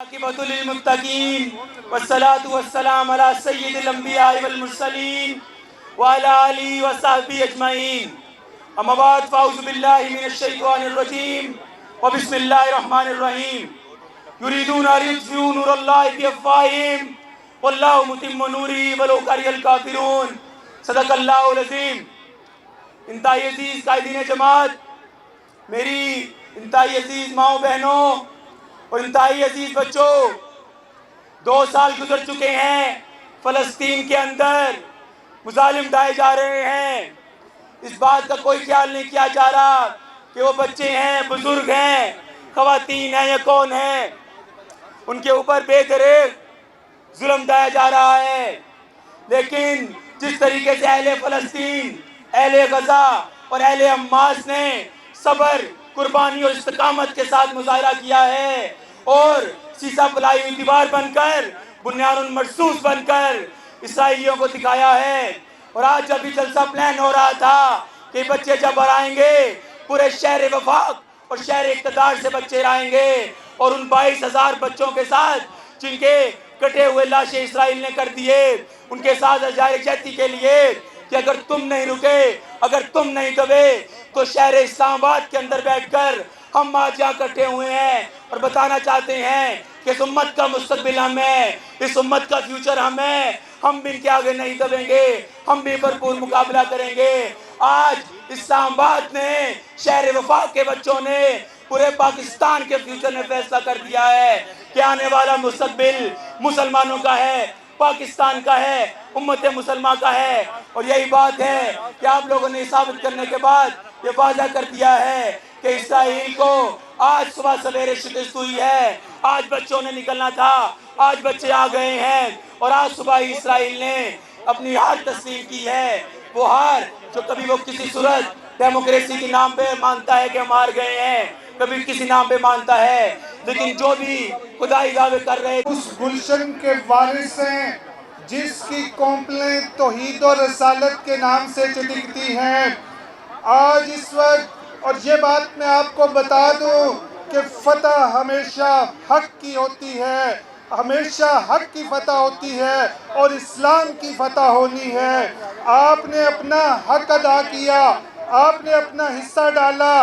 عاقبۃ للمتقین والصلاۃ والسلام علی سید الانبیاء والمرسلین وعلی آلہ وصحبہ اجمعین اما بعد فاعوذ باللہ من الشیطان الرجیم وبسم اللہ الرحمن الرحیم یریدون ان یطفئوا نور اللہ بافواہہم واللہ متم نورہ ولو کرہ الکافرون صدق اللہ العظیم۔ انتہائی عزیز قائدین جماعت، میری انتہائی عزیز ماؤں بہنوں اور انتہائی عزیز بچوں، 2 سال گزر چکے ہیں، فلسطین کے اندر مظالم ڈھائے جا رہے ہیں۔ اس بات کا کوئی خیال نہیں کیا جا رہا کہ وہ بچے ہیں، بزرگ ہیں، خواتین ہیں یا کون ہیں، ان کے اوپر بے دریغ ظلم ڈھایا جا رہا ہے۔ لیکن جس طریقے سے اہل فلسطین، اہل غزہ اور اہل حماس نے صبر، قربانی اور استقامت کے ساتھ مظاہرہ کیا ہے اور سیسا پلائی ہوئی دیوار بن کر، بنیان مرصوص بن کر اسرائیلیوں کو دکھایا ہے، اور آج جب بھی جلسہ پلان ہو رہا تھا کہ بچے جب آئیں گے، پورے شہر وفاق اور شہر اقتدار سے بچے آئیں گے، اور ان 22,000 بچوں کے ساتھ جن کے کٹے ہوئے لاشیں اسرائیل نے کر دیے، ان کے ساتھ اظہار یکجہتی کے لیے کہ اگر تم نہیں رکے، اگر تم نہیں دبے تو شہر اسلام آباد کے اندر بیٹھ کر ہم آج یہاں کٹے ہوئے ہیں اور بتانا چاہتے ہیں کہ اس امت کا مستقبل ہم ہے، اس امت کا فیوچر ہم ہے، ہم بھی ان کے آگے نہیں دبیں گے، ہم بھی بھرپور مقابلہ کریں گے۔ آج اسلام آباد نے، شہر وفاق کے بچوں نے، پورے پاکستان کے فیوچر نے فیصلہ کر دیا ہے کہ آنے والا مستقبل مسلمانوں کا ہے، پاکستان کا ہے، امت مسلمہ کا ہے، اور یہی بات ہے کہ آپ لوگوں نے ثابت کرنے کے بعد یہ واضح کر دیا ہے کہ اسرائیل کو آج صبح سویرے شکست ہوئی ہے۔ آج بچوں نے نکلنا تھا، آج بچے آ گئے ہیں، اور آج صبح ہی اسرائیل نے اپنی ہار تسلیم کی ہے۔ وہ ہار جو کبھی وہ کسی صورت ڈیموکریسی کے نام پہ مانتا ہے کہ ہم ہار گئے ہیں، کبھی کسی نام پہ مانتا ہے، لیکن جو بھی خدائی دعوے کر رہے اس گلشن کے وارث ہیں جس کی کونپلیں توحید و رسالت کے نام سے چٹکتی ہیں۔ آج اس وقت، اور یہ بات میں آپ کو بتا دوں کہ فتح ہمیشہ حق کی ہوتی ہے، ہمیشہ حق کی فتح ہوتی ہے اور اسلام کی فتح ہونی ہے۔ آپ نے اپنا حق ادا کیا، آپ نے اپنا حصہ ڈالا۔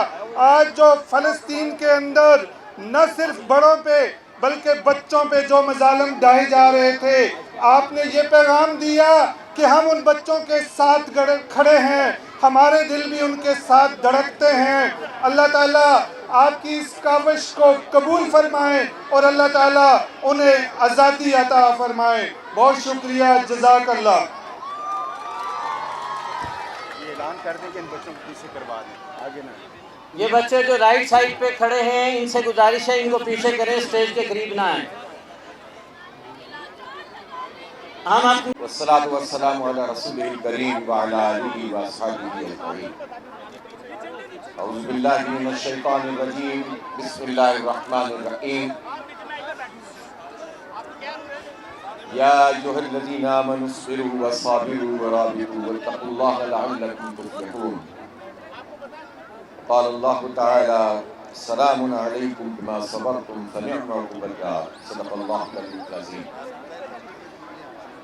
آج جو فلسطین کے اندر نہ صرف بڑوں پہ بلکہ بچوں پہ جو مظالم ڈھائے جا رہے تھے، آپ نے یہ پیغام دیا کہ ہم ان بچوں کے ساتھ کھڑے ہیں، ہمارے دل بھی ان کے ساتھ دھڑکتے ہیں۔ اللہ تعالیٰ آپ کی اس کاوش کو قبول فرمائے اور اللہ تعالیٰ انہیں آزادی عطا فرمائے۔ بہت شکریہ، جزاک اللہ۔ یہ اعلان کر دیں کہ ان بچوں کو پیچھے کروا دیں، آگے نہ۔ یہ بچے جو رائٹ سائڈ پہ کھڑے ہیں، ان سے گزارش ہے ان کو پیچھے کریں، سٹیج کے قریب نہ آئیں۔ ہم آپ والصلاة والسلام علی رسول الکریم وعلی آلہ وصحبہ اجمعین۔ اعوذ باللہ من الشیطان الرجیم، بسم اللہ الرحمن الرحیم۔ یا ایھا الذین آمنوا اصبروا وصابروا ورابطوا واتقوا اللہ لعلکم تفلحون۔ قال اللہ تعالی سلام علیکم بما صبرتم فنعم عقبی الدار۔ صدق اللہ العلی العظیم۔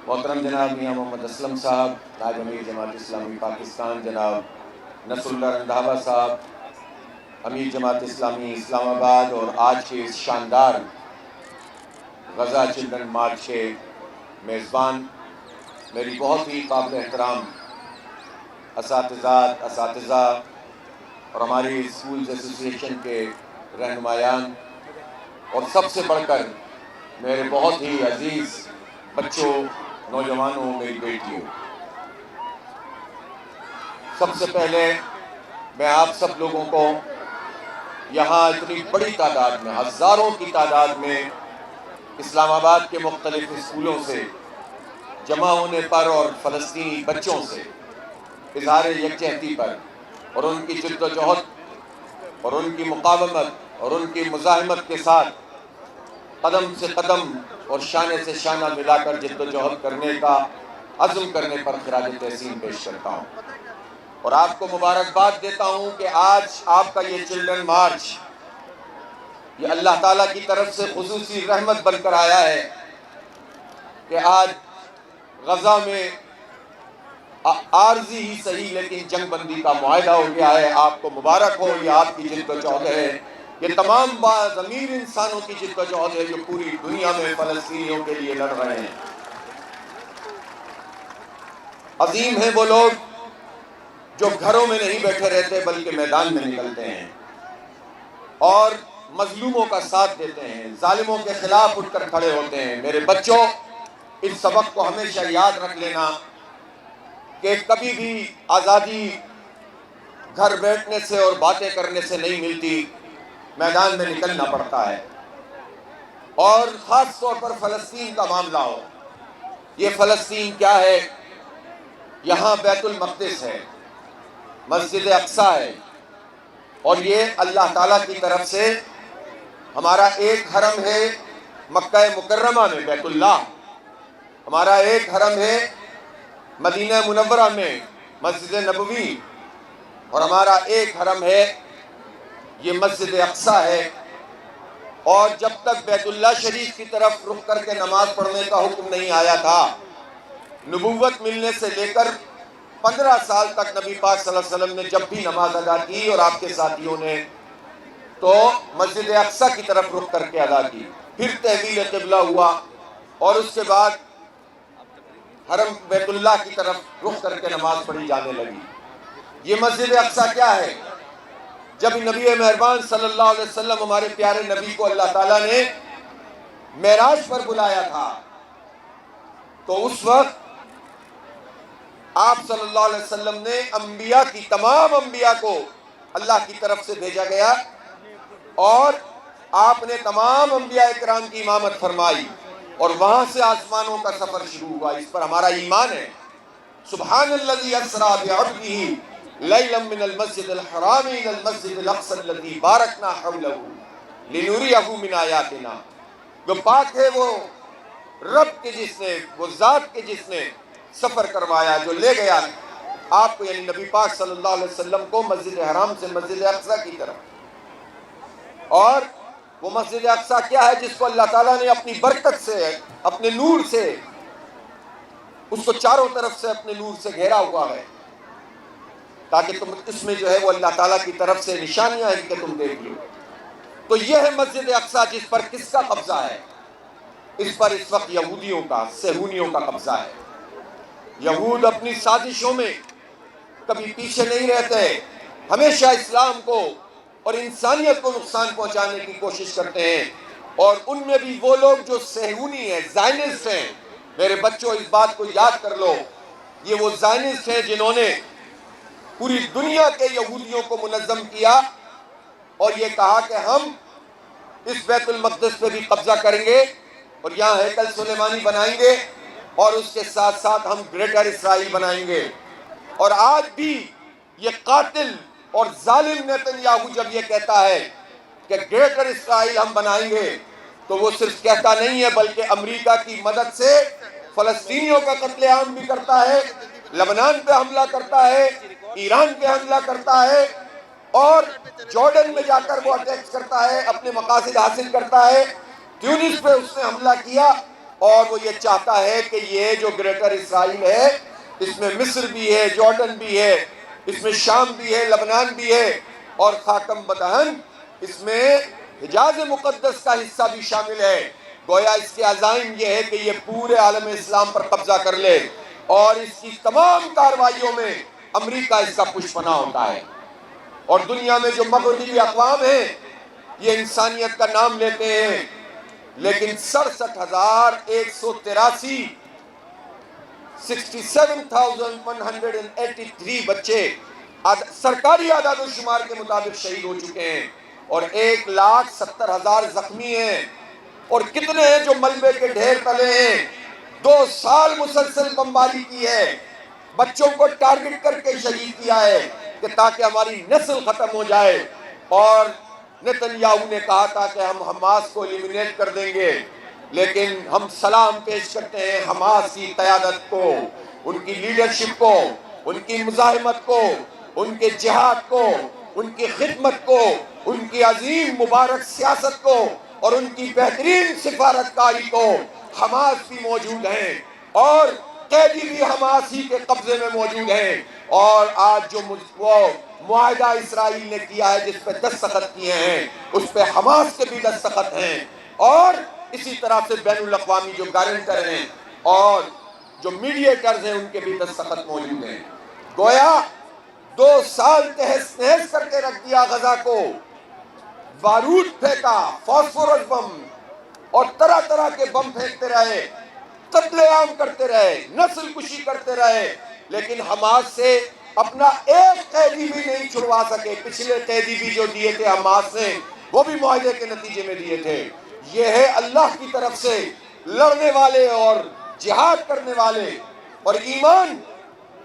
محترم جناب میاں محمد اسلم صاحب، نائب امیر جماعت اسلامی پاکستان جناب نصر اللہ رندھاوا صاحب، امیر جماعت اسلامی اسلام آباد، اور آج کے اس شاندار غزہ چلڈرن مارچ کے میزبان، میری بہت ہی قابل احترام اساتذہ اور ہماری اسکولز ایسوسی ایشن کے رہنمایان، اور سب سے بڑھ کر میرے بہت ہی عزیز بچوں، نوجوانوں، میری بیٹیوں، سب سے پہلے میں آپ سب لوگوں کو یہاں اتنی بڑی تعداد میں، ہزاروں کی تعداد میں اسلام آباد کے مختلف اسکولوں سے جمع ہونے پر اور فلسطینی بچوں سے اظہار یکجہتی پر اور ان کی جد و جہد اور ان کی مقاومت اور ان کی مزاحمت کے ساتھ قدم سے قدم اور شانے سے شانہ ملا کر جد و جہد کرنے کا عزم کرنے پر خراج تحسین پیش کرتا ہوں، اور آپ کو مبارکباد دیتا ہوں کہ آج آپ کا یہ چلڈرن مارچ یہ اللہ تعالیٰ کی طرف سے خصوصی رحمت بن کر آیا ہے کہ آج غزہ میں عارضی ہی صحیح لیکن جنگ بندی کا معاہدہ ہو گیا ہے. آپ کو مبارک ہو. یہ آپ کی جدوجہد ہے. یہ تمام باضمیر انسانوں کی جدوجہد ہے جو پوری دنیا میں فلسطینیوں کے لیے لڑ رہے ہیں. عظیم ہیں وہ لوگ جو گھروں میں نہیں بیٹھے رہتے بلکہ میدان میں نکلتے ہیں اور مظلوموں کا ساتھ دیتے ہیں, ظالموں کے خلاف اٹھ کر کھڑے ہوتے ہیں. میرے بچوں, اس سبق کو ہمیشہ یاد رکھ لینا کہ کبھی بھی آزادی گھر بیٹھنے سے اور باتیں کرنے سے نہیں ملتی, میدان میں نکلنا پڑتا ہے. اور خاص طور پر فلسطین کا معاملہ ہو. یہ فلسطین کیا ہے؟ یہاں بیت المقدس ہے, مسجد اقصی ہے, اور یہ اللہ تعالیٰ کی طرف سے ہمارا ایک حرم ہے مکہ مکرمہ میں بیت اللہ, ہمارا ایک حرم ہے مدینہ منورہ میں مسجد نبوی, اور ہمارا ایک حرم ہے یہ مسجد اقصی ہے. اور جب تک بیت اللہ شریف کی طرف رخ کر کے نماز پڑھنے کا حکم نہیں آیا تھا, نبوت ملنے سے لے کر 15 سال تک نبی پاک صلی اللہ علیہ وسلم نے جب بھی نماز ادا کی اور آپ کے ساتھیوں نے تو مسجد اقصی کی طرف رخ کر کے ادا کی. پھر تحویل قبلہ ہوا اور اس کے بعد حرم بیت اللہ کی طرف رخ کر کے نماز پڑھی جانے لگی. یہ مسجد اقصی کیا ہے؟ جب نبی مہربان صلی اللہ علیہ وسلم ہمارے پیارے نبی کو اللہ تعالیٰ نے معراج پر بلایا تھا تو اس وقت آپ صلی اللہ علیہ وسلم نے انبیاء کی تمام انبیاء کو اللہ کی طرف سے بھیجا گیا اور آپ نے تمام انبیاء اکرام کی امامت فرمائی اور وہاں سے آسمانوں کا سفر شروع ہوا. اس پر ہمارا ایمان ہے. سبحان الذی اسریٰ بعبدہ لیلا من المسجد الحرام الی المسجد الاقصی الذی بارکنا حولہ لنریہ من آیاتنا. جو پاک ہے وہ رب کے جس نے, وہ ذات کے جس نے سفر کروایا, جو لے گیا آپ کو یعنی نبی پاک صلی اللہ علیہ وسلم کو مسجد حرام سے مسجد اقصی کی طرف. اور وہ مسجد اقصی کیا ہے جس کو اللہ تعالیٰ نے اپنی برکت سے, اپنے نور سے, اس کو چاروں طرف سے اپنے نور سے گھیرا ہوا ہے تاکہ تم اس میں جو ہے وہ اللہ تعالیٰ کی طرف سے نشانیاں ہیں کہ تم دیکھ لو. تو یہ ہے مسجد اقصی جس پر کس کا قبضہ ہے؟ اس پر اس وقت یہودیوں کا, صہیونیوں کا قبضہ ہے. یہود اپنی سازشوں میں کبھی پیچھے نہیں رہتے, ہمیشہ اسلام کو اور انسانیت کو نقصان پہنچانے کی کوشش کرتے ہیں. اور ان میں بھی وہ لوگ جو صہیونی ہیں, زائنسٹ ہیں. میرے بچوں اس بات کو یاد کر لو, یہ وہ زائنسٹ ہیں جنہوں نے پوری دنیا کے یہودیوں کو منظم کیا اور یہ کہا کہ ہم اس بیت المقدس پہ بھی قبضہ کریں گے اور یہاں ہیکل سلیمانی بنائیں گے اور اس کے ساتھ ساتھ ہم گریٹر اسرائیل بنائیں گے. اور آج بھی یہ قاتل اور ظالم نیتن جب یہ کہتا ہے کہ گریٹر اسرائیل ہم بنائیں گے تو وہ صرف کہتا نہیں ہے بلکہ امریکہ کی مدد سے فلسطینیوں کا قتل عام بھی کرتا ہے, لبنان پہ حملہ کرتا ہے, ایران پہ حملہ کرتا ہے اور جارڈن میں جا کر وہ اٹیکس کرتا ہے, اپنے مقاصد حاصل کرتا ہے. تیونس پہ اس نے حملہ کیا اور وہ یہ چاہتا ہے کہ یہ جو گریٹر اسرائیل ہے اس میں مصر بھی ہے, جارڈن بھی ہے, اس میں شام بھی ہے, لبنان بھی ہے اور خاکم بدہن اس میں حجاز مقدس کا حصہ بھی شامل ہے. گویا اس کے عزائم یہ ہے کہ یہ پورے عالم اسلام پر قبضہ کر لے اور اس کی تمام کارروائیوں میں امریکہ اس کا پشپنا ہوتا ہے. اور دنیا میں جو مغربی اقوام ہیں یہ انسانیت کا نام لیتے ہیں لیکن 67,183 67,183 بچے سرکاری اعداد و شمار کے مطابق شہید ہو چکے ہیں اور 1,70,000 زخمی ہیں. اور کتنے ہیں جو ملبے کے ڈھیر تلے ہیں. 2 سال مسلسل بمباری کی ہے, بچوں کو ٹارگٹ کر کے شہید کیا ہے کہ تاکہ ہماری نسل ختم ہو جائے. اور نیتن یاہو نے کہا تھا کہ ہم حماس کو ایلیمینیٹ کر دیں گے, لیکن ہم سلام پیش کرتے ہیں حماس کی قیادت کو, ان کی لیڈرشپ کو, ان کی مزاحمت کو, ان کے جہاد کو, ان کی خدمت کو, ان کی عظیم مبارک سیاست کو اور ان کی بہترین سفارتکاری کو حماس بھی موجود ہیں، اور قیدی بھی حماس ہی کے قبضے میں موجود ہیں۔ اور آج جو وہ معاہدہ اسرائیل نے کیا ہے جس پہ دستخط کیے ہیں، اس پہ حماس کے بھی دستخط ہیں، اور اسی طرح سے بین الاقوامی جو گارنٹر ہیں اور جو میڈیٹرز ہیں ان کے بھی دستخط موجود ہیں۔ گویا 2 سال تہس نہس کر کے رکھ دیا غزہ کو، بارود پھینکا، فاسفورس بم اور طرح طرح کے بم پھینکتے رہے، قتل عام کرتے رہے، نسل کشی کرتے رہے، لیکن حماس سے اپنا ایک قیدی بھی نہیں چھڑوا سکے۔ پچھلے قیدی بھی جو دیے تھے حماس نے، وہ بھی معاہدے کے نتیجے میں دیے تھے۔ یہ ہے اللہ کی طرف سے لڑنے والے اور جہاد کرنے والے، اور ایمان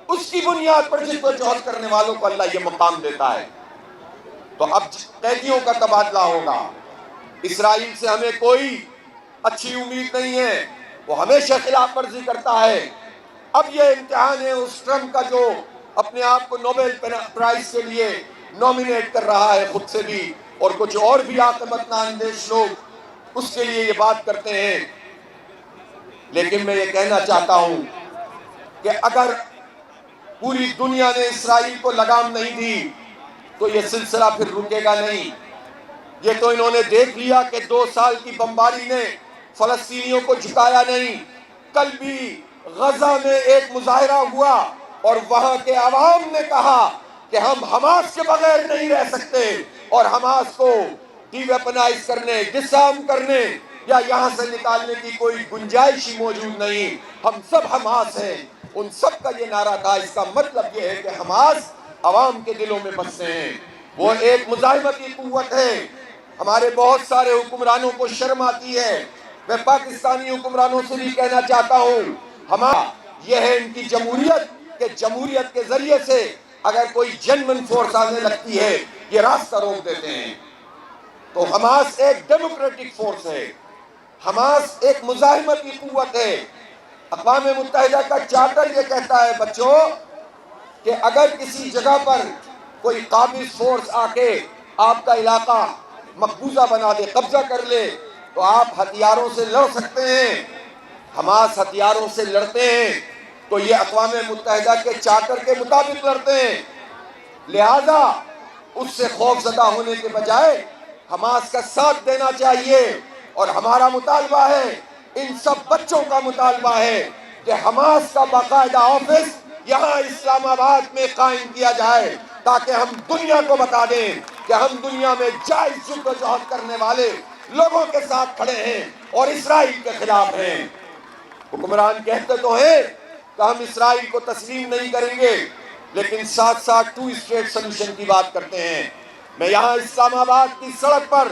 اس کی بنیاد پر جد و جہد کرنے والوں کو اللہ یہ مقام دیتا ہے۔ تو اب قیدیوں کا تبادلہ ہوگا۔ اسرائیل سے ہمیں کوئی اچھی امید نہیں ہے، وہ ہمیشہ خلاف ورزی کرتا ہے۔ اب یہ امتحان ہے اس ٹرمپ کا جو اپنے آپ کو نوبل پرائز کے لیے نومینیٹ کر رہا ہے، خود سے بھی اور کچھ اور بھی عاقبت نااندیش لوگ اس کے لیے یہ بات کرتے ہیں۔ لیکن میں یہ کہنا چاہتا ہوں کہ اگر پوری دنیا نے اسرائیل کو لگام نہیں دی تو یہ سلسلہ پھر رکے گا نہیں۔ یہ تو انہوں نے دیکھ لیا کہ 2 سال کی بمباری نے فلسطینیوں کو جھکایا نہیں۔ کل بھی غزہ میں ایک مظاہرہ ہوا اور وہاں کے عوام نے کہا کہ ہم حماس کے بغیر نہیں رہ سکتے، اور حماس کو ڈی ویپنائز کرنے، ڈس آرم کرنے یا یہاں سے نکالنے کی کوئی گنجائش ہی موجود نہیں۔ ہم سب حماس ہیں، ان سب کا یہ نعرہ تھا۔ اس کا مطلب یہ ہے کہ حماس عوام کے دلوں میں بستے ہیں، وہ ایک مزاحمتی قوت ہے۔ ہمارے بہت سارے حکمرانوں کو شرم آتی ہے، میں پاکستانی حکمرانوں سے بھی کہنا چاہتا ہوں، یہ ہے ان کی جمہوریت، کہ جمہوریت کے ذریعے سے اگر کوئی جنمن فورس آنے لگتی ہے یہ راستہ روک دیتے ہیں۔ تو حماس ایک ڈیموکریٹک فورس ہے، حماس ایک مزاحمتی قوت ہے۔ اقوام متحدہ کا چارٹر یہ کہتا ہے بچوں کہ اگر کسی جگہ پر کوئی قابض فورس آ کے آپ کا علاقہ مقبوضہ بنا دے، قبضہ کر لے، تو آپ ہتھیاروں سے لڑ سکتے ہیں۔ حماس ہتھیاروں سے لڑتے ہیں تو یہ اقوام متحدہ کے چارٹر کے مطابق لڑتے ہیں، لہذا اس سے خوف زدہ ہونے کے بجائے حماس کا ساتھ دینا چاہیے۔ اور ہمارا مطالبہ ہے، ان سب بچوں کا مطالبہ ہے کہ حماس کا باقاعدہ آفس یہاں اسلام آباد میں قائم کیا جائے، تاکہ ہم دنیا کو بتا دیں کہ ہم دنیا میں جائز جد و جہد کرنے والے لوگوں کے ساتھ کھڑے ہیں اور اسرائیل کے خلاف ہیں۔ حکمران کہتے تو ہیں کہ ہم اسرائیل کو تسلیم نہیں کریں گے، لیکن ساتھ ساتھ 2 اسٹیٹ سلوشن کی بات کرتے ہیں۔ میں یہاں اسلام آباد کی سڑک پر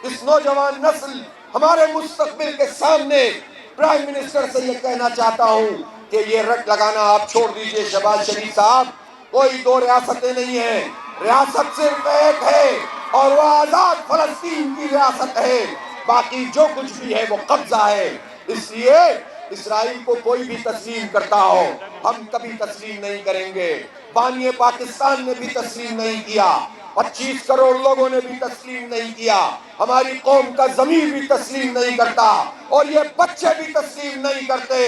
اس نوجوان نسل، ہمارے مستقبل کے سامنے پرائم منسٹر سے یہ کہنا چاہتا ہوں کہ یہ رٹ لگانا آپ چھوڑ دیجئے شہباز شریف صاحب، کوئی 2 ریاستیں نہیں ہیں، ریاست صرف ایک ہے اور وہ آزاد فلسطین کی ریاست ہے، باقی جو کچھ بھی ہے وہ قبضہ ہے۔ اس لیے اسرائیل کو کوئی بھی تسلیم کرتا ہو ہم کبھی تسلیم نہیں کریں گے۔ بانی پاکستان نے بھی تسلیم نہیں کیا، 25 کروڑ لوگوں نے بھی تسلیم نہیں کیا، ہماری قوم کا ضمیر بھی تسلیم نہیں کرتا، اور یہ بچے بھی تسلیم نہیں کرتے۔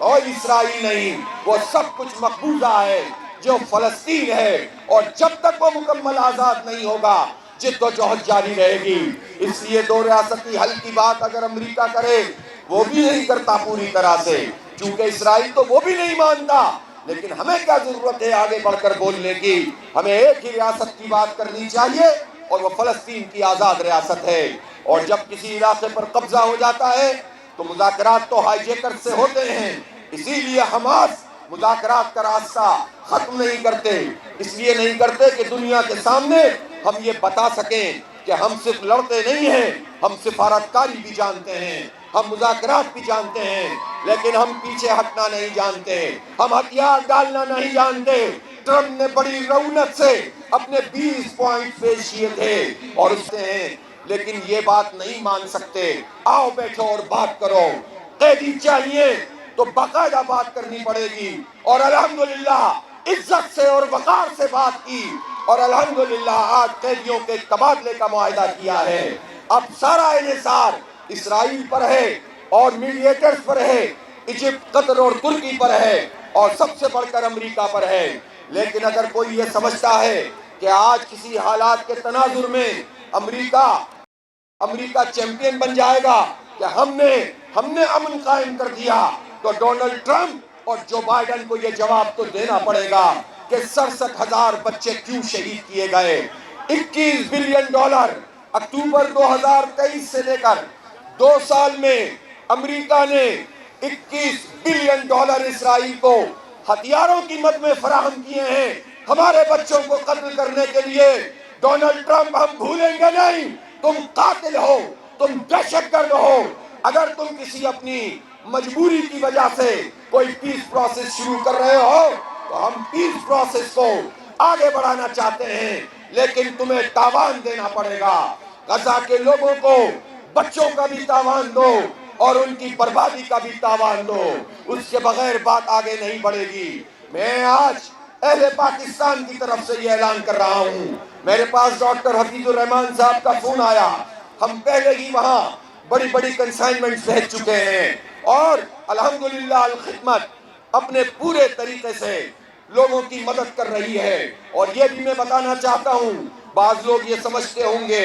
اور اسرائیل نہیں، وہ سب کچھ مقبوضہ ہے جو فلسطین ہے، اور جب تک وہ مکمل آزاد نہیں ہوگا جد و جہد جاری رہے گی۔ اس لیے 2 ریاستی حل کی بات اگر امریکہ کرے، وہ بھی نہیں کرتا پوری طرح سے، چونکہ اسرائیل تو وہ بھی نہیں مانتا، لیکن ہمیں کیا ضرورت ہے آگے بڑھ کر بولنے کی؟ ہمیں ایک ہی ریاست کی بات کرنی چاہیے اور وہ فلسطین کی آزاد ریاست ہے۔ اور جب کسی علاقے پر قبضہ ہو جاتا ہے تو مذاکرات تو ہائی جیکر سے ہوتے ہیں، اسی لیے حماس مذاکرات کا راستہ ختم نہیں کرتے، اس لیے نہیں کرتے کہ دنیا کے سامنے ہم یہ بتا سکیں کہ ہم صرف لڑتے نہیں ہیں، ہم سفارتکاری بھی جانتے ہیں، ہم مذاکرات بھی جانتے ہیں، لیکن ہم پیچھے ہٹنا نہیں جانتے، ہم ہتھیار ڈالنا نہیں جانتے۔ ٹرمپ نے بڑی رونق سے اپنے 20 پوائنٹ پیش کیے تھے اور اس سے ہیں، لیکن یہ بات نہیں مان سکتے۔ آؤ بیٹھو اور بات کرو، قیدی چاہیے تو باقاعدہ بات کرنی پڑے گی، اور الحمدللہ عزت سے اور وقار سے بات کی اور الحمدللہ آج قیدیوں کے تبادلے کا معاہدہ کیا ہے۔ اب سارا انحصار اسرائیل پر ہے اور میڈیٹرز پر ہے، ایجپٹ، قطر اور ترکی پر ہے، اور سب سے بڑھ کر امریکہ پر ہے۔ لیکن اگر کوئی یہ سمجھتا ہے کہ آج کسی حالات کے تناظر میں امریکہ چیمپئن بن جائے گا کہ ہم نے امن قائم کر دیا، تو ڈونلڈ ٹرمپ اور جو بائیڈن کو یہ جواب تو دینا پڑے گا کہ 67,000 بچے کیوں شہید کیے گئے۔ $21 بلین اکتوبر 2023 سے لے کر 2 سال میں امریکہ نے $21 بلین اسرائیل کو ہتھیاروں کی مد میں فراہم کیے ہیں ہمارے بچوں کو قتل کرنے کے لیے۔ ڈونلڈ ٹرمپ ہم بھولیں گے نہیں، تم قاتل ہو، تم دہشت گرد ہو۔ اگر تم کسی اپنی مجبوری کی وجہ سے کوئی پیس پروسیس شروع کر رہے ہو تو ہم پیس پروسیس کو آگے بڑھانا چاہتے ہیں، لیکن تمہیں تاوان دینا پڑے گا۔ غزہ کے لوگوں کو بچوں کا بھی تاوان دو اور ان کی بربادی کا بھی تاوان دو، اس کے بغیر بات آگے نہیں بڑھے گی۔ میں آج اہل پاکستان کی طرف سے یہ اعلان کر رہا ہوں، میرے پاس ڈاکٹر حفیظ الرحمان صاحب کا فون آیا، ہم پہلے ہی وہاں بڑی بڑی کنسائنمنٹس بھیج چکے ہیں، اور الحمدللہ الخدمت اپنے پورے طریقے سے لوگوں کی مدد کر رہی ہے۔ اور یہ بھی میں بتانا چاہتا ہوں، بعض لوگ یہ سمجھتے ہوں گے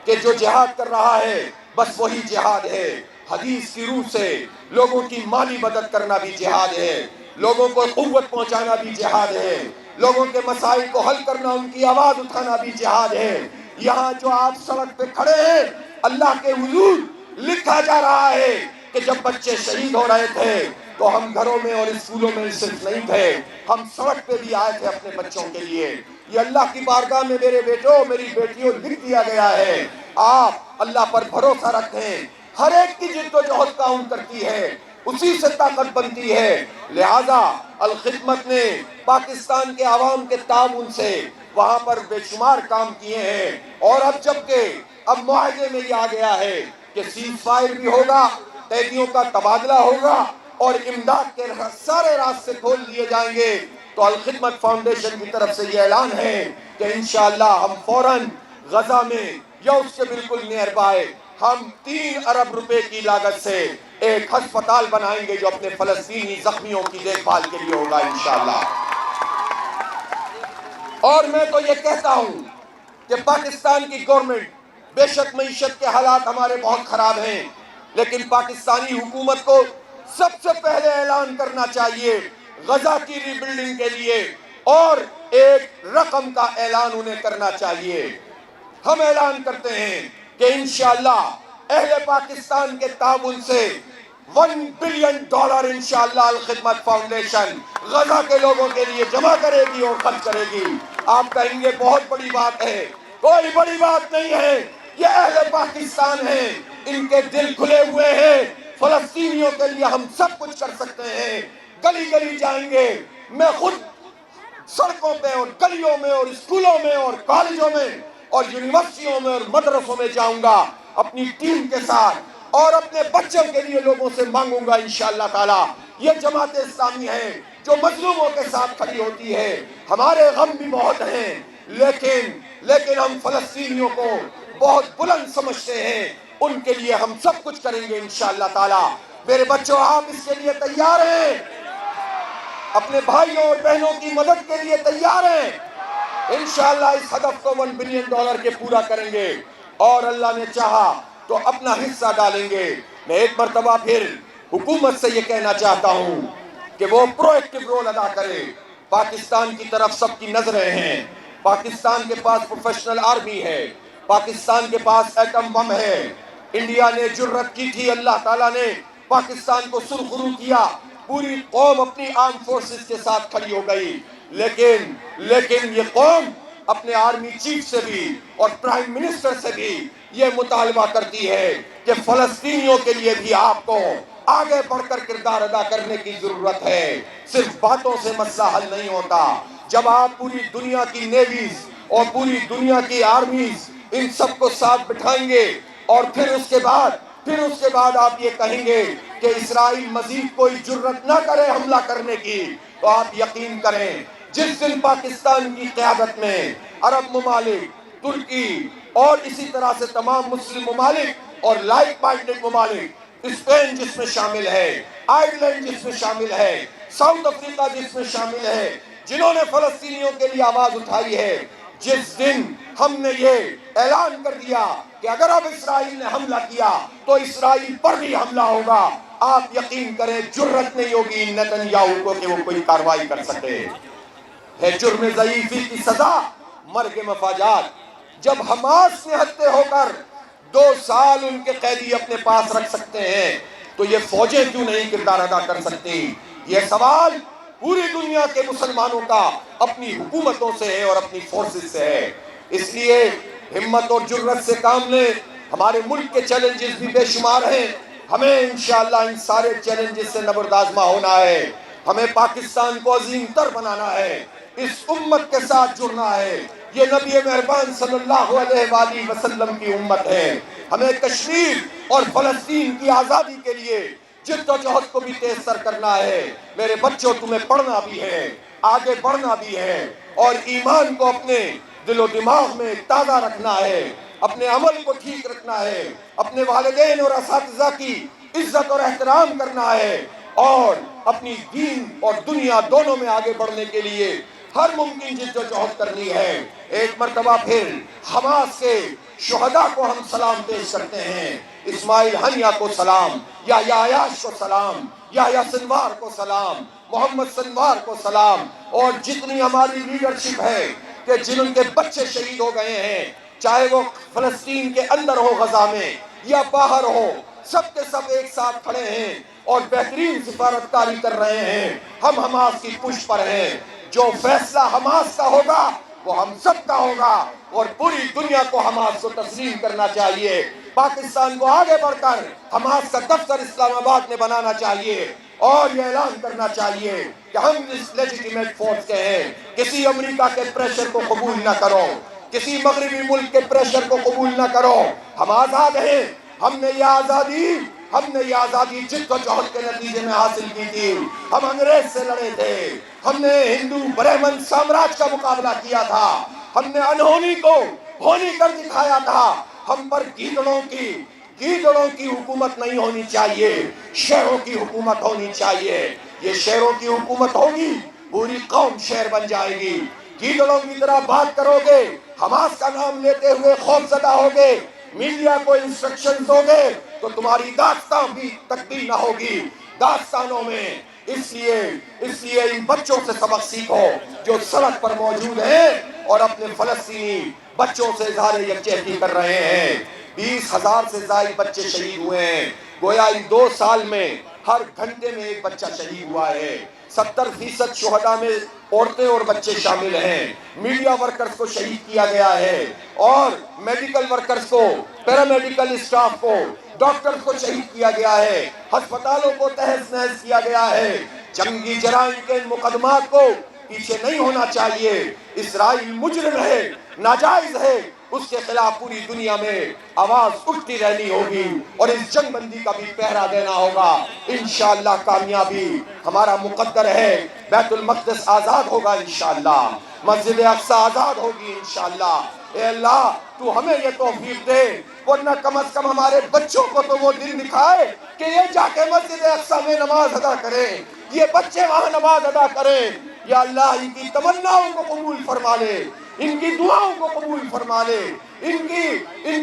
کہ جو جہاد کر رہا ہے بس وہی جہاد ہے۔ حدیث کی روح سے لوگوں کی مالی مدد کرنا بھی جہاد ہے، لوگوں کو قوت پہنچانا بھی جہاد ہے، لوگوں کے مسائل کو حل کرنا، ان کی آواز اٹھانا بھی جہاد ہے۔ یہاں جو آپ سڑک پہ کھڑے ہیں، اللہ کے حضور لکھا جا رہا ہے کہ جب بچے شہید ہو رہے تھے تو ہم گھروں میں اور اسکولوں میں صرف نہیں تھے، ہم سڑک پہ بھی آئے تھے اپنے بچوں کے لیے۔ یہ اللہ کی بارگاہ میں میرے بیٹوں میری بیٹیوں لکھ دیا گیا ہے، آپ اللہ پر بھروسہ رکھیں۔ ہر ایک کی جد و جہد تعاون کرتی ہے، اسی سے طاقت بنتی ہے۔ لہذا الخدمت نے پاکستان کے عوام کے تعاون سے وہاں پر بے شمار کام کیے ہیں، اور اب معاہدے میں یہ آ گیا ہے کہ سیز فائر بھی ہوگا، قیدیوں کا تبادلہ ہوگا، اور امداد کے سارے راستے کھول دیے جائیں گے۔ تو الخدمت فاؤنڈیشن کی طرف سے یہ اعلان ہے کہ انشاءاللہ ہم فوراً غزہ میں یا اس کے بالکل نیئر بائی ہم 3 ارب روپے کی لاگت سے ایک ہسپتال بنائیں گے جو اپنے فلسطینی زخمیوں کی دیکھ بھال کے لیے ہوگا انشاءاللہ۔ اور میں تو یہ کہتا ہوں کہ پاکستان کی گورنمنٹ، بے شک معیشت کے حالات ہمارے بہت خراب ہیں، لیکن پاکستانی حکومت کو سب سے پہلے اعلان کرنا چاہیے غزہ کی ری بلڈنگ کے لیے، اور ایک رقم کا اعلان انہیں کرنا چاہیے۔ ہم اعلان کرتے ہیں کہ انشاءاللہ اہل پاکستان کے تعاون سے $1 بلین انشاءاللہ الخدمت فاؤنڈیشن غزہ کے لوگوں کے لیے جمع کرے گی اور خرچ کرے گی۔ آپ کہیں گے بہت بڑی بات ہے، کوئی بڑی بات نہیں ہے، یہ اہل پاکستان ہیں، ان کے دل کھلے ہوئے ہیں، فلسطینیوں کے لیے ہم سب کچھ کر سکتے ہیں۔ گلی گلی جائیں گے، میں خود سڑکوں پہ اور گلیوں میں اور اسکولوں میں اور کالجوں میں اور یونیورسٹیوں میں اور مدرسوں میں جاؤں گا اپنی ٹیم کے ساتھ، اور اپنے بچوں کے لیے لوگوں سے مانگوں گا انشاءاللہ تعالی۔ یہ جماعت اسلامی ہے جو مظلوموں کے ساتھ کھڑی ہوتی ہے، ہمارے غم بھی بہت ہیں، لیکن ہم فلسطینیوں کو بہت بلند سمجھتے ہیں، ان کے لیے ہم سب کچھ کریں گے انشاءاللہ تعالی۔ میرے بچوں، آپ اس کے لیے تیار ہیں؟ اپنے بھائیوں اور بہنوں کی مدد کے لیے تیار ہیں؟ انشاءاللہ اس ہدف کو $1 بلین کے پورا کریں گے، اور اللہ نے چاہا تو اپنا حصہ ڈالیں گے۔ میں ایک مرتبہ پھر حکومت سے یہ کہنا چاہتا ہوں کہ وہ پرو ایکٹیو رول ادا کرے۔ پاکستان کی طرف سب کی نظریں ہیں، پاکستان کے پاس پروفیشنل آرمی ہے، پاکستان کے پاس ایٹم بم ہے۔ انڈیا نے جرت کی تھی، اللہ تعالیٰ نے پاکستان کو سرخرو کیا، پوری قوم اپنی آرم فورسز کے ساتھ کھڑی ہو گئی، لیکن یہ قوم اپنے آرمی چیف سے بھی اور پرائم منسٹر سے بھی یہ مطالبہ کرتی ہے کہ فلسطینیوں کے لیے بھی آپ کو آگے بڑھ کر کردار ادا کرنے کی ضرورت ہے۔ صرف باتوں سے مسئلہ حل نہیں ہوتا، جب آپ پوری دنیا کی نیویز اور پوری دنیا کی آرمیز ان سب کو ساتھ بٹھائیں گے، اور پھر اس کے بعد آپ یہ کہیں گے کہ اسرائیل مزید کوئی جرت نہ کرے حملہ کرنے کی، تو آپ یقین کریں جس دن پاکستان کی قیادت میں عرب ممالک، ترکی اور اسی طرح سے تمام مسلم ممالک اور لائک مائنڈڈ ممالک، اسپین جس میں شامل ہے، آئرلینڈ جس میں شامل ہے، ساؤتھ افریقہ جس میں شامل ہے، جنہوں نے فلسطینیوں کے لیے آواز اٹھائی ہے، جس دن ہم نے یہ اعلان کر دیا کہ اگر اب اسرائیل نے حملہ کیا تو اسرائیل پر بھی حملہ ہوگا، آپ یقین کریں جرت نہیں ہوگی نیتن یاہو کو کہ وہ کوئی کارروائی کر سکے۔ ہے جرم ضعیفی کی سزا مرگ مفاجات۔ جب حماس نے ہتے ہو کر 2 سال ان کے قیدی اپنے پاس رکھ سکتے ہیں تو یہ فوجیں کیوں نہیں کردار ادا کر سکتی؟ یہ سوال پوری دنیا کے مسلمانوں کا اپنی حکومتوں سے ہے اور اپنی فورسز سے ہے۔ اس لیے ہمت اور جرت سے کام لیں۔ ہمارے ملک کے چیلنجز بھی بے شمار ہیں، ہمیں انشاءاللہ ان سارے چیلنجز سے نبردآزما ہونا ہے۔ ہمیں پاکستان کو عظیم تر بنانا ہے، اس امت کے ساتھ جڑنا ہے۔ یہ نبی مہربان صلی اللہ علیہ وآلہ وسلم کی امت ہے۔ ہمیں کشمیر اور فلسطین کی آزادی کے لیے جد و جہد کو بھی تیز تر کرنا ہے۔ میرے بچوں، تمہیں پڑھنا بھی ہے، آگے بڑھنا بھی ہے، اور ایمان کو اپنے دل و دماغ میں تازہ رکھنا ہے، اپنے عمل کو ٹھیک رکھنا ہے، اپنے والدین اور اساتذہ کی عزت اور احترام کرنا ہے، اور اپنی دین اور دنیا دونوں میں آگے بڑھنے کے لیے ہر ممکن جد و جہد کرنی ہے۔ ایک مرتبہ پھر حماس کے شہداء کو ہم سلام پیش کرتے ہیں۔ اسماعیل ہنیہ کو سلام، یحییٰ عیاش کو سلام، یحییٰ سنوار کو سلام، محمد سنوار کو سلام، اور جتنی ہماری لیڈرشپ ہے کہ جن کے بچے شہید ہو گئے ہیں، چاہے وہ فلسطین کے اندر ہو غزہ میں یا باہر ہو، سب کے سب ایک ساتھ کھڑے ہیں اور بہترین سفارتکاری کر رہے ہیں۔ ہم حماس کی پشت پر ہیں۔ جو فیصلہ حماس کا ہوگا وہ ہم سب کا ہوگا، اور پوری دنیا کو حماس کو تسلیم کرنا چاہیے۔ پاکستان کو آگے بڑھ کر حماس کا دفتر اسلام آباد میں بنانا چاہیے، اور یہ اعلان کرنا چاہیے کہ ہم اس لیجیٹیمیٹ فورس کے ہیں۔ کسی امریکہ کے پریشر کو قبول نہ کرو، کسی مغربی ملک کے پریشر کو قبول نہ کرو۔ ہم آزاد ہیں۔ ہم نے یہ آزادی جد و جہد کے نتیجے میں حاصل کی تھی۔ ہم انگریز سے لڑے تھے، ہم نے ہندو برہمن سامراج کا مقابلہ کیا تھا، ہم نے انہونی کو ہونی کر دکھایا تھا۔ ہم پر گیدڑوں کی حکومت نہیں ہونی چاہیے، شیروں کی حکومت ہونی چاہیے۔ یہ شیروں کی حکومت ہوگی، پوری قوم شیر بن جائے گی۔ گیدڑوں کی طرح بات کرو گے، حماس کا نام لیتے ہوئے خوف زدہ ہوگے، میڈیا کو انسٹرکشن دو گے تو تمہاری داستان بھی تکمیل نہ ہوگی داستانوں میں۔ اس لیے ان بچوں سے سبق سیکھو جو سڑک پر موجود ہیں اور اپنے فلسطینی بچوں سے اظہار یکجہتی کر رہے ہیں۔ 20,000 سے زائد بچے شہید ہوئے ہیں۔ گویا ان 2 سال میں ہر گھنٹے میں ایک بچہ شہید ہوا ہے۔ 70% شہداء میں عورتیں اور بچے شامل ہیں۔ میڈیا ورکرز کو شہید کیا گیا ہے، اور میڈیکل ورکرز کو، پیرامیڈیکل اسٹاف کو، ڈاکٹرز کو شہید کیا گیا ہے۔ ہسپتالوں کو تہس نہس کیا گیا ہے۔ جنگی جرائم کے ان مقدمات کو پیچھے نہیں ہونا چاہیے۔ اسرائیل مجرم ہے، ناجائز ہے، اس کے خلاف پوری دنیا میں آواز اٹھتی رہنی ہوگی، اور اس جنگ بندی کا بھی پہرا دینا ہوگا۔ انشاءاللہ کامیابی ہمارا مقدر ہے۔ بیت المقدس آزاد ہوگا انشاءاللہ، مسجد اقصی آزاد ہوگی انشاءاللہ۔ اے اللہ تو ہمیں یہ توفیق دے، ورنہ کم از کم ہمارے بچوں کو تو وہ دن دکھائے کہ یہ جا کے مسجد اقصی میں نماز ادا کریں، یہ بچے وہاں نماز ادا کریں۔ یا اللہ ان کی تمناؤں کو قبول فرما لے، ان کی دعاؤں کو قبول فرما لے، ان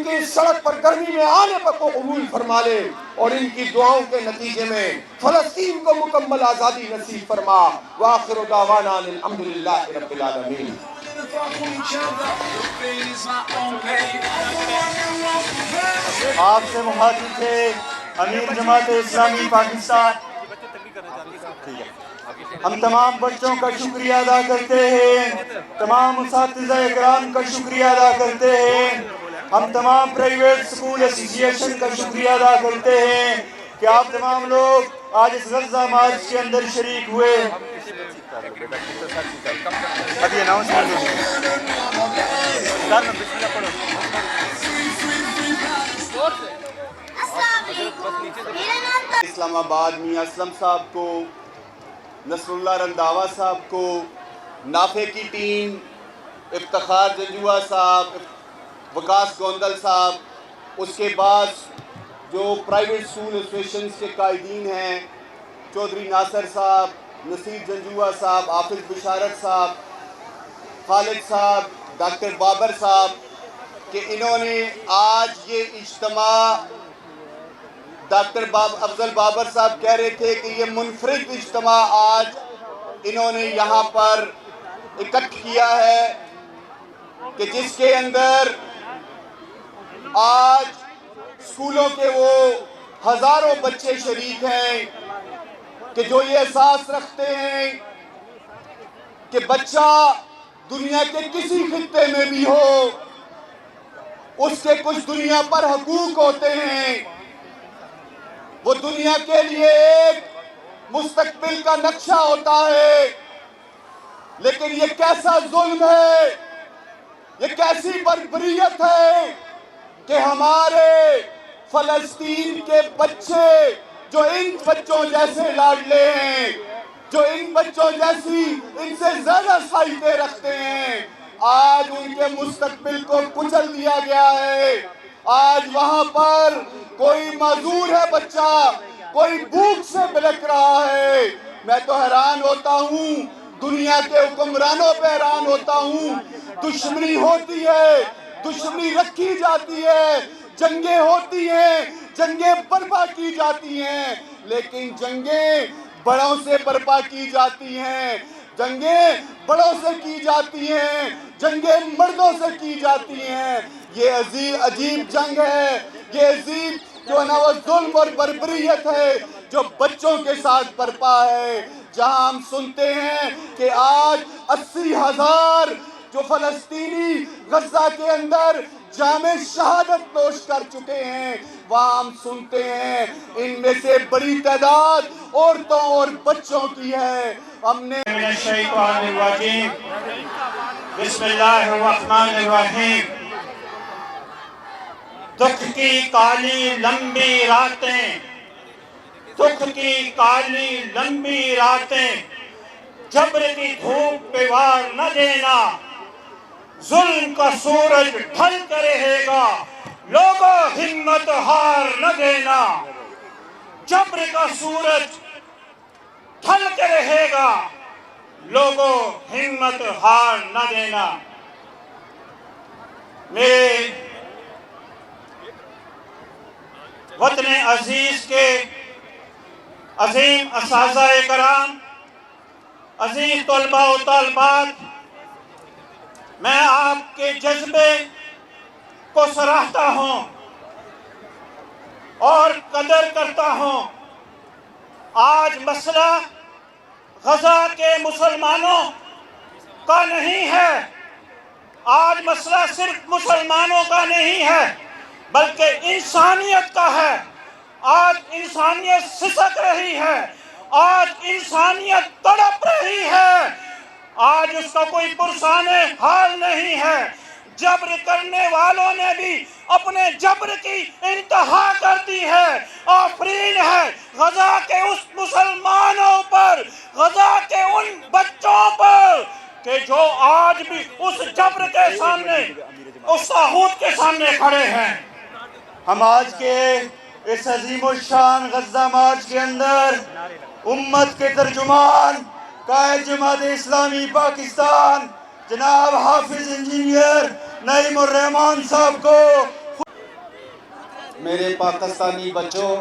کی سڑک پر گرمی میں آنے پر کو قبول فرما لے، اور ان کی دعاؤں کے نتیجے میں فلسطین کو مکمل آزادی نصیب فرما۔ وآخر دعوانا الحمدللہ رب العالمین۔ آپ سے مخاطب تھے امیر جماعت اسلامی پاکستان۔ ہم تمام بچوں کا شکریہ ادا کرتے ہیں، تمام اساتذہ اکرام کا شکریہ ادا کرتے ہیں، ہم تمام پرائیویٹ سکول ایسوسی ایشن کا شکریہ ادا کرتے ہیں کہ آپ تمام لوگ آج اس غزہ مارچ کے اندر شریک ہوئے۔ ابھی اناؤنسمنٹ اسلام آباد میاں اسلم صاحب کو، نصر اللہ رنداوا صاحب کو، نافے کی ٹیم، افتخار جنجوعہ صاحب، وکاس گوندل صاحب، اس کے بعد جو پرائیویٹ اسکول ایسوسیشنز کے قائدین ہیں، چودھری ناصر صاحب، نصیر جنجوعہ صاحب، حافظ بشارت صاحب، خالد صاحب، ڈاکٹر بابر صاحب، کہ انہوں نے آج یہ اجتماع، ڈاکٹر افضل بابر صاحب کہہ رہے تھے کہ یہ منفرد اجتماع آج انہوں نے یہاں پر اکٹھ کیا ہے، کہ جس کے اندر آج اسکولوں کے وہ ہزاروں بچے شریک ہیں کہ جو یہ احساس رکھتے ہیں کہ بچہ دنیا کے کسی خطے میں بھی ہو، اس کے کچھ دنیا پر حقوق ہوتے ہیں، وہ دنیا کے لیے ایک مستقبل کا نقشہ ہوتا ہے، لیکن یہ کیسا ظلم ہے، یہ کیسی بربریت ہے کہ ہمارے فلسطین کے بچے جو ان بچوں جیسے لاڈلے ہیں، جو ان بچوں جیسی ان سے زیادہ صلاحیتیں رکھتے ہیں، آج ان کے مستقبل کو کچل دیا گیا ہے۔ آج وہاں پر کوئی معذور ہے بچہ، کوئی بھوک سے بلک رہا ہے۔ میں تو حیران ہوتا ہوں، دنیا کے حکمرانوں پہ حیران ہوتا ہوں۔ دشمنی ہوتی ہے، دشمنی رکھی جاتی ہے، جنگیں ہوتی ہیں، جنگیں برپا کی جاتی ہیں، لیکن جنگیں بڑوں سے برپا کی جاتی ہیں، جنگیں بڑوں سے کی جاتی ہیں، جنگیں مردوں سے کی جاتی ہیں۔ یہ عجیب جنگ ہے، یہ عجیب جو ہے نا وہ ظلم اور بربریت ہے جو بچوں کے ساتھ برپا ہے، جہاں ہم سنتے ہیں کہ آج 80,000 جو فلسطینی غزہ کے اندر جام شہادت نوش کر چکے ہیں، وہاں ہم سنتے ہیں ان میں سے بڑی تعداد عورتوں اور بچوں کی ہے۔ ہم نے من الشیطان الرجیم، بسم اللہ الرحمن الرحیم۔ دکھ کی کالی لمبی راتیں، دکھ کی کالی لمبی راتیں، جبر کی دھوپ پہ وار نہ دینا، ظلم کا سورج ڈھل کر رہے گا، لوگوں ہمت ہار نہ دینا۔ جبر کا سورج ڈھل کے رہے گا، لوگوں ہمت ہار نہ دینا۔ میرے وطن عزیز کے عظیم اساتذہ کرام، عزیز طلباء و طالبات، میں آپ کے جذبے کو سراہتا ہوں اور قدر کرتا ہوں۔ آج مسئلہ غزہ کے مسلمانوں کا نہیں ہے، آج مسئلہ صرف مسلمانوں کا نہیں ہے بلکہ انسانیت کا ہے۔ آج انسانیت سسک رہی ہے، آج انسانیت تڑپ رہی ہے، آج اس کا کوئی پرسان حال نہیں ہے۔ جبر کرنے والوں نے بھی اپنے جبر کی انتہا کر دی ہے۔ آفرین ہے غزہ کے اس مسلمانوں پر، غزہ کے ان بچوں پر کہ جو آج بھی اس جبر کے سامنے، اس طاغوت کے سامنے کھڑے ہیں۔ ہم آج کے اس عظیم الشان غزہ مارچ کے اندر امت کے ترجمان قائد جماعت اسلامی پاکستان جناب حافظ انجینئر نعیم الرحمان صاحب کو، میرے پاکستانی بچوں،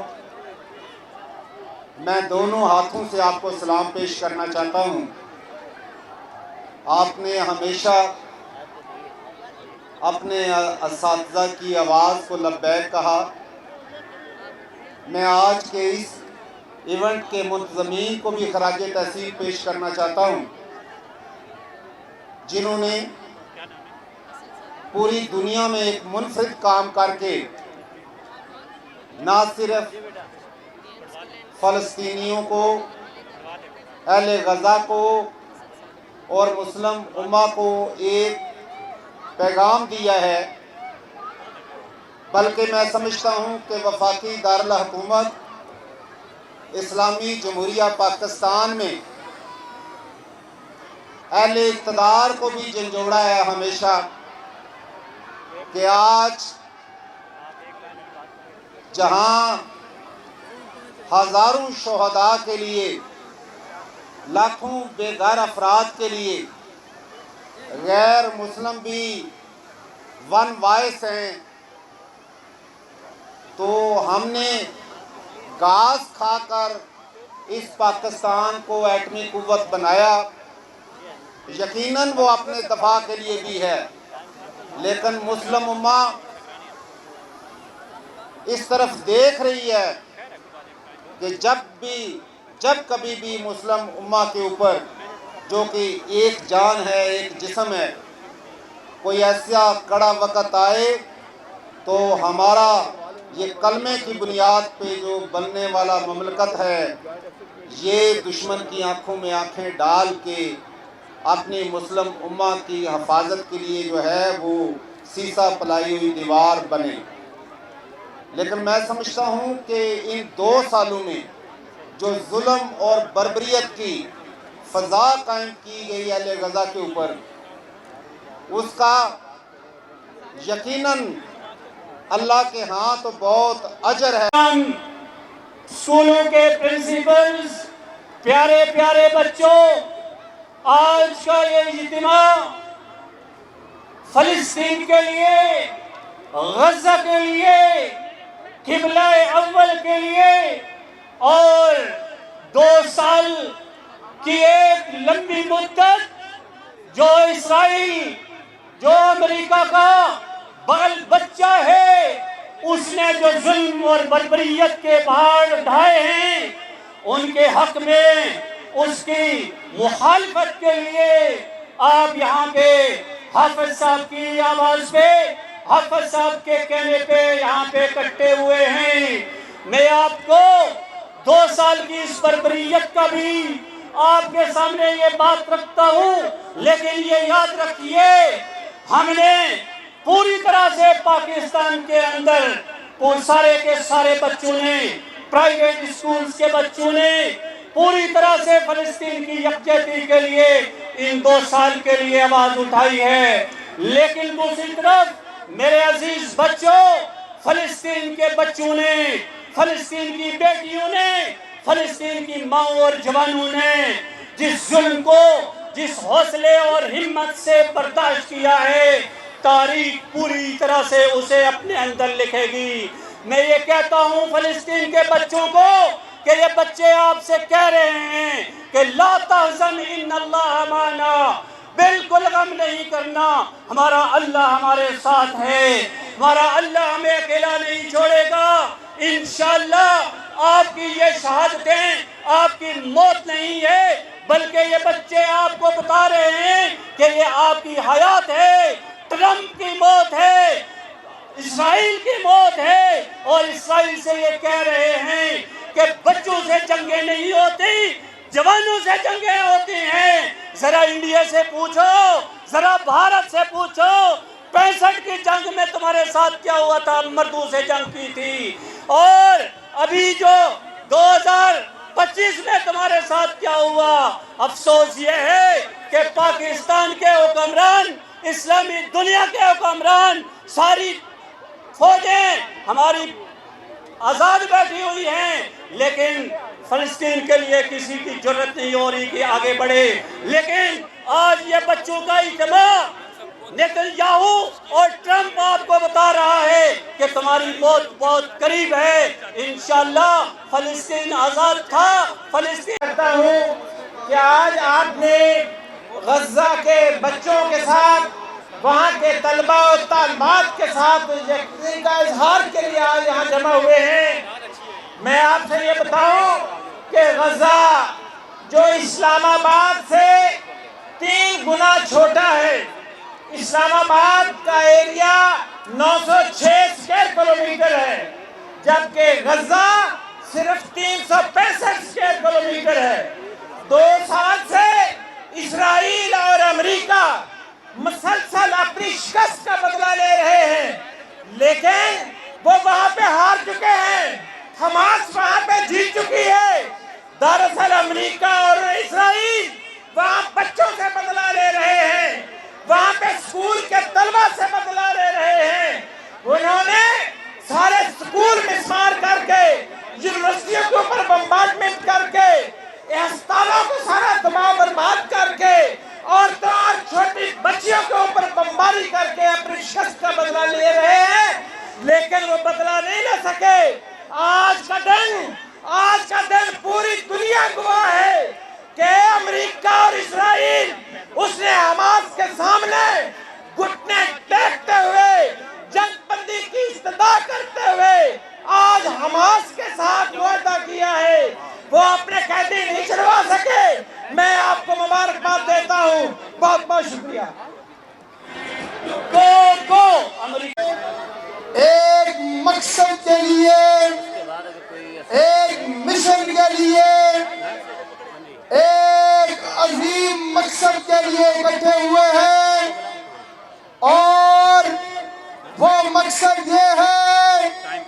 میں دونوں ہاتھوں سے آپ کو سلام پیش کرنا چاہتا ہوں۔ آپ نے ہمیشہ اپنے اساتذہ کی آواز کو لبیک کہا۔ میں آج کے اس ایونٹ کے منتظمین کو بھی خراج تحسین پیش کرنا چاہتا ہوں، جنہوں نے پوری دنیا میں ایک منفرد کام کر کے نہ صرف فلسطینیوں کو، اہل غزہ کو اور مسلم امہ کو ایک پیغام دیا ہے، بلکہ میں سمجھتا ہوں کہ وفاقی دارالحکومت اسلامی جمہوریہ پاکستان میں اہل اقتدار کو بھی جھنجھوڑا ہے ہمیشہ کہ آج جہاں ہزاروں شہداء کے لیے، لاکھوں بے گھر افراد کے لیے غیر مسلم بھی ون وائس ہیں، تو ہم نے گھاس کھا کر اس پاکستان کو ایٹمی قوت بنایا۔ یقیناً وہ اپنے دفاع کے لیے بھی ہے، لیکن مسلم امہ اس طرف دیکھ رہی ہے کہ جب کبھی بھی مسلم امہ کے اوپر، جو کہ ایک جان ہے، ایک جسم ہے، کوئی ایسا کڑا وقت آئے تو ہمارا یہ کلمے کی بنیاد پہ جو بننے والا مملکت ہے، یہ دشمن کی آنکھوں میں آنکھیں ڈال کے اپنی مسلم امہ کی حفاظت کے لیے جو ہے وہ سیسا پلائی ہوئی دیوار بنے۔ لیکن میں سمجھتا ہوں کہ ان 2 سالوں میں جو ظلم اور بربریت کی فضا قائم کی گئی اہل غزہ کے اوپر، اس کا یقیناً اللہ کے ہاں تو بہت اجر ہے۔ اسکولوں کے پرنسپلز، پیارے پیارے بچوں، آج کا یہ اجتماع فلسطین کے لیے، غزہ کے لیے، قبلہ اول کے لیے اور 2 سال کی ایک لمبی مدت جو اسرائیل، جو امریکہ کا بال بچہ ہے، اس نے جو ظلم اور بربریت کے پہاڑ ڈھائے ہیں، ان کے حق میں اس کی مخالفت کے لیے آپ یہاں پہ حافظ صاحب کی آواز پہ، حافظ صاحب کے کہنے پہ یہاں پہ اکٹھے ہوئے ہیں۔ میں آپ کو 2 سال کی اس بربریت کا بھی آپ کے سامنے یہ بات رکھتا ہوں، لیکن یہ یاد رکھیے ہم نے پوری طرح سے پاکستان کے اندر سارے کے سارے بچوں نے، پرائیویٹ اسکولز کے بچوں نے پوری طرح سے فلسطین کی یکجہتی کے لیے ان 2 سال کے لیے آواز اٹھائی ہے۔ لیکن دوسری طرف میرے عزیز بچوں، فلسطین کے بچوں نے، فلسطین کی بیٹیوں نے، فلسطین کی ماؤں اور جوانوں نے جس ظلم کو، جس حوصلے اور ہمت سے برداشت کیا ہے، تاریخ پوری طرح سے اسے اپنے اندر لکھے گی۔ میں یہ کہتا ہوں فلسطین کے بچوں کو کہ یہ بچے آپ سے کہہ رہے ہیں کہ لا تحزن ان اللہ معنا، بالکل غم نہیں کرنا، ہمارا اللہ ہمارے ساتھ ہے، ہمارا اللہ ہمیں اکیلا نہیں چھوڑے گا۔ انشاءاللہ آپ کی یہ شہادتیں آپ کی موت نہیں ہے، بلکہ یہ بچے آپ کو بتا رہے ہیں کہ یہ آپ کی حیات ہے۔ ٹرمپ کی موت ہے، اسرائیل کی موت ہے، اور اسرائیل سے یہ کہہ رہے ہیں کہ بچوں سے جنگیں نہیں ہوتی، جوانوں سے جنگیں ہوتی ہیں۔ ذرا انڈیا سے پوچھو، ذرا بھارت سے پوچھو، 65 کی جنگ میں تمہارے ساتھ کیا ہوا تھا؟ مردوں سے جنگ کی تھی۔ اور ابھی جو 2025 میں تمہارے ساتھ کیا ہوا؟ افسوس یہ ہے کہ پاکستان کے حکمران، اسلامی دنیا کے حکمران، ساری فوجیں ہماری آزاد بیٹھی ہوئی ہیں، لیکن فلسطین کے لیے کسی کی جرت نہیں ہو رہی کہ آگے بڑھے۔ لیکن آج یہ بچوں کا اجتماع، نیتن یاہو اور ٹرمپ آپ کو بتا رہا ہے کہ تمہاری موت بہت قریب ہے۔ انشاءاللہ فلسطین آزاد تھا، فلسطین کرتا ہوں کہ آج آپ نے غزہ کے بچوں کے ساتھ، وہاں کے طلبہ اور طالبات کے ساتھ یکجہتی کا اظہار کے لیے آج یہاں جمع ہوئے ہیں۔ میں آپ سے یہ بتاؤں کہ غزہ جو اسلام آباد سے 3 گنا چھوٹا ہے، اسلام آباد کا ایریا 906 اسکوائر کلومیٹر ہے، جبکہ غزہ صرف 365 اسکوائر کلومیٹر ہے۔ 2 سال سے اسرائیل اور امریکہ مسلسل اپنی شکست کا بدلہ لے رہے ہیں، لیکن وہ وہاں پہ ہار چکے ہیں، حماس وہاں پہ جیت چکی ہے۔ دراصل امریکہ اور اسرائیل وہاں بچوں سے بدلہ سکے. آج کا دن پوری دنیا گواہ ہے کہ امریکہ اور اسرائیل اس نے حماس کے سامنے گھٹنے ٹیکتے ہوئے جنگ بندی کی استدعا کرتے ہوئے آج حماس کے ساتھ وعدہ کیا ہے. وہ اپنے قیدی نہیں چھڑوا سکے. میں آپ کو مبارکباد دیتا ہوں. بہت بہت شکریہ. ایک مقصد کے لیے، ایک مشن کے لیے، ایک عظیم مقصد کے لیے اکٹھے ہوئے ہیں، اور وہ مقصد یہ ہے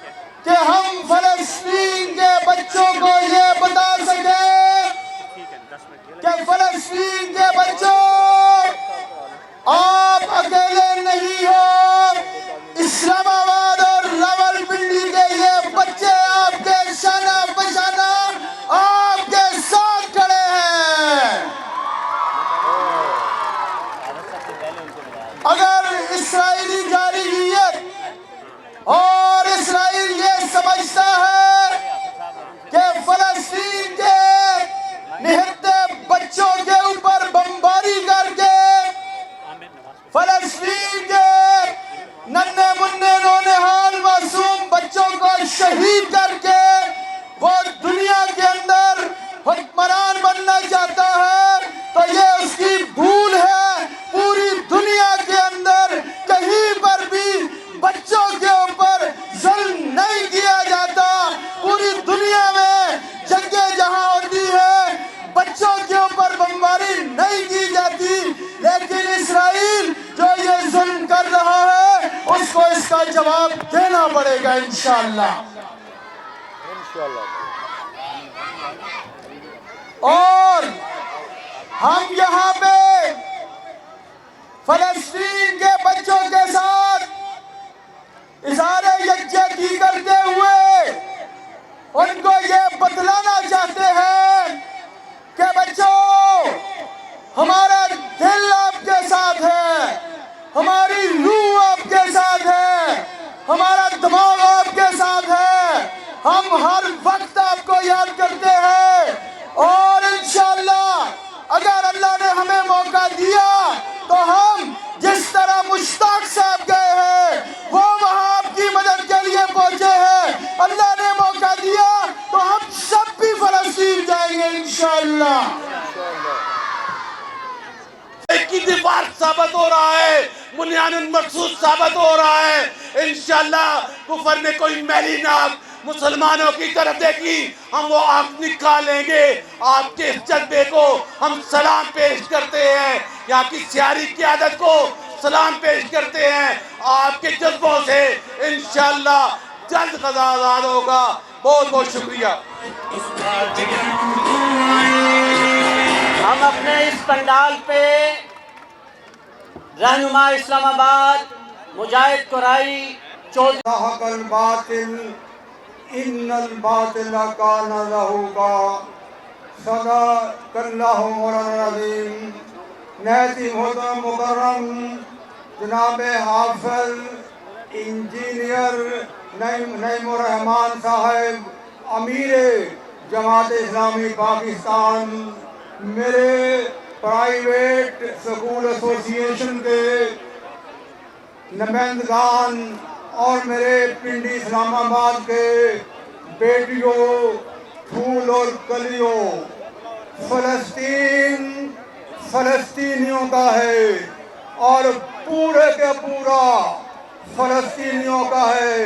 کہ ہم فلسطین کے بچوں کو یہ بتا سکیں کہ فلسطین کے بچوں، آپ اکیلے نہیں ہو. اسلام آباد اور راولپنڈی کے یہ بچے آپ کے شانہ بشانہ آپ کے ساتھ کھڑے ہیں. اگر اسرائیلی جارحیت اور اسرائیل یہ سمجھتا ہے کہ فلسطین کے نہتے بچوں کے اوپر بمباری کر کے، فلسطین کے ننھے منھے نونہال معصوم بچوں کو شہید کر کے وہ دنیا کے اندر حکمران بننا چاہتا ہے، تو یہ اس کی بھول ہے. پوری دنیا کے اندر کہیں پر بھی بچوں کے اوپر ظلم نہیں کیا جاتا. پوری دنیا میں جنگیں جہاں ہوتی ہے بچوں کے اوپر بمباری نہیں کی جاتی. لیکن اسرائیل جو یہ ظلم کر رہا ہے اس کو اس کا جواب دینا پڑے گا انشاءاللہ. اور ہم یہاں پہ فلسطین کے بچوں کے ساتھ اظہار یکجہتی کرتے ہوئے ان کو یہ بتلانا چاہتے ہیں کہ بچوں، ہمارا دل آپ کے ساتھ ہے، ہماری روح آپ کے ساتھ ہے، ہمارا دماغ آپ کے ساتھ ہے. ہم ہر وقت آپ کو یاد کرتے ہیں، اور انشاءاللہ اگر اللہ نے ہمیں موقع دیا تو ہم جس طرح مشتاق صاحب گئے ہیں وہ وہاں آپ کی مدد کے لیے پہنچے ہیں. اللہ نے موقع دیا تو ہم سب بھی فلسطین جائیں گے انشاءاللہ. کی دیوار ثابت ہو رہا ہے، بنیان مقصود ثابت ہو رہا ہے. انشاءاللہ کفر نے کوئی میلی ناک مسلمانوں کی طرف دیکھی، ہم وہ آنکھ نکالیں گے. آپ کے اس جذبے کو ہم سلام پیش کرتے ہیں، یہاں کی سیاری قیادت کو سلام پیش کرتے ہیں. آپ کے جذبوں سے انشاءاللہ جلد غزہ آزاد ہوگا. بہت بہت شکریہ. ہم اپنے اس پنڈال پہ رہنما اسلام آباد مجاہد قرائی چودھری حق الباطل ان الباطل کان زہوقا. صدق اللہ مولانا العظیم. نہایت محترم مکرم جناب حافظ انجینئر نعیم الرحمان صاحب، امیر جماعت اسلامی پاکستان، میرے پرائیویٹ سکول ایسوسی ایشن کے نمائندگان اور میرے پنڈی اسلام آباد کے بیٹیوں، پھول اور کلیوں، فلسطین فلسطینیوں کا ہے اور پورے کے پورا فلسطینیوں کا ہے،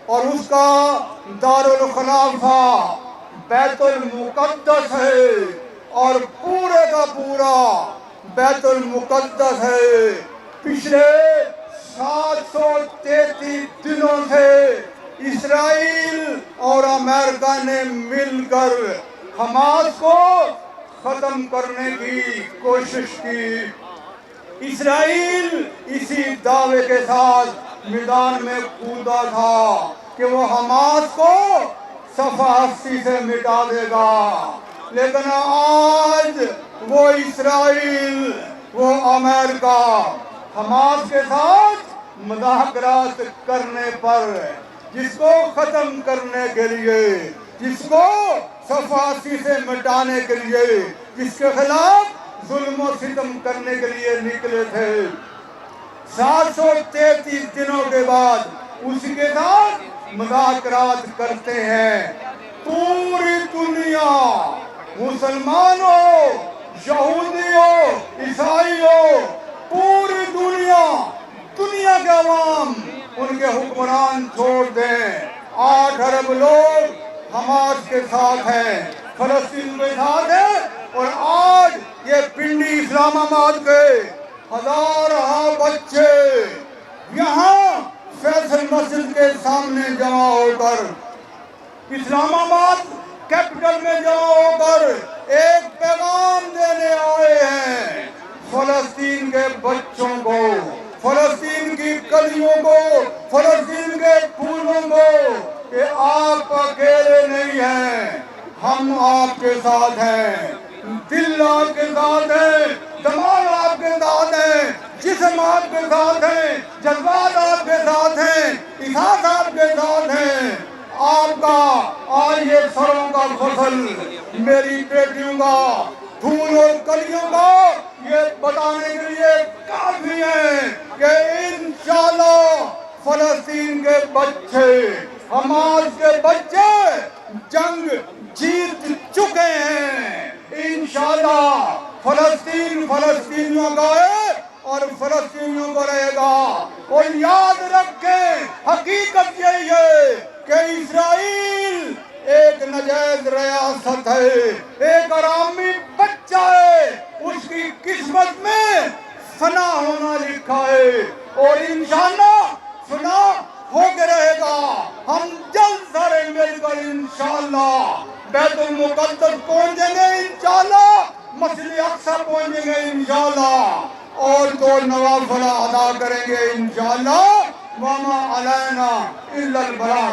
اور اس کا دارالخلافہ بیت المقدس ہے، اور پورے کا پورا بیت المقدس ہے. پچھلے 733 دنوں سے اسرائیل اور امریکہ نے مل کر حماس کو ختم کرنے کی کوشش کی. اسرائیل اسی دعوے کے ساتھ میدان میں کودا تھا کہ وہ حماس کو صفحہ ہستی سے مٹا دے گا، لیکن آج وہ اسرائیل، وہ امریکہ حماس کے ساتھ مذاکرات کرنے پر جس کو ختم کرنے کے لیے، جس کو صفاسی سے مٹانے کے لیے، جس کے خلاف ظلم و ستم کرنے کے لیے نکلے تھے۔ 733 دنوں کے بعد اس کے ساتھ مذاکرات کرتے ہیں۔ پوری دنیا، مسلمان ہو، یہودی ہو، عیسائی ہو، پوری دنیا کے عوام ان کے حکمران چھوڑ دیں۔ 8 ارب لوگ حماس کے ساتھ ہیں، فلسطین کے ساتھ ہیں، اور آج یہ پنڈی اسلام آباد کے ہزارہ بچے یہاں فیصل مسجد کے سامنے جمع ہو کر، اسلام آباد کیپٹل میں جمع ہو کر ایک پیغام دینے آئے ہیں فلسطین کے بچوں کو، فلسطین کی کلیوں کو، فلسطین کے پھولوں کو، کہ آپ اکیلے نہیں ہیں، ہم آپ کے ساتھ ہیں، دل آپ کے ساتھ ہیں، دماغ آپ کے ساتھ ہیں، جسم آپ کے ساتھ ہیں، جذبات آپ کے ساتھ ہیں، احساس آپ کے ساتھ ہیں۔ آپ کا آج یہ سروں کا فصل، میری بیٹیوں کا پھول اور کلیوں کا یہ بتانے کے لیے کافی ہے کہ انشاءاللہ فلسطین کے بچے، حماس کے بچے جنگ جیت چکے ہیں۔ انشاءاللہ فلسطین فلسطینیوں کا ہے اور فلسطینیوں کو رہے گا۔ اور یاد رکھیں، حقیقت یہی ہے کہ اسرائیل ایک نجائز ریاست ہے، ایک آرامی بچہ ہے، اس کی قسمت میں فنا ہونا لکھا ہے، اور انشاءاللہ فنا ہو کے رہے گا۔ ہم جلد سارے مل کر انشاءاللہ بیت المقدس پہنچیں گے، انشاءاللہ مسجد اقصی پہنچیں گے انشاءاللہ، اور 2 نوافل ادا کریں گے انشاءاللہ۔ وما علینا الا البلاغ۔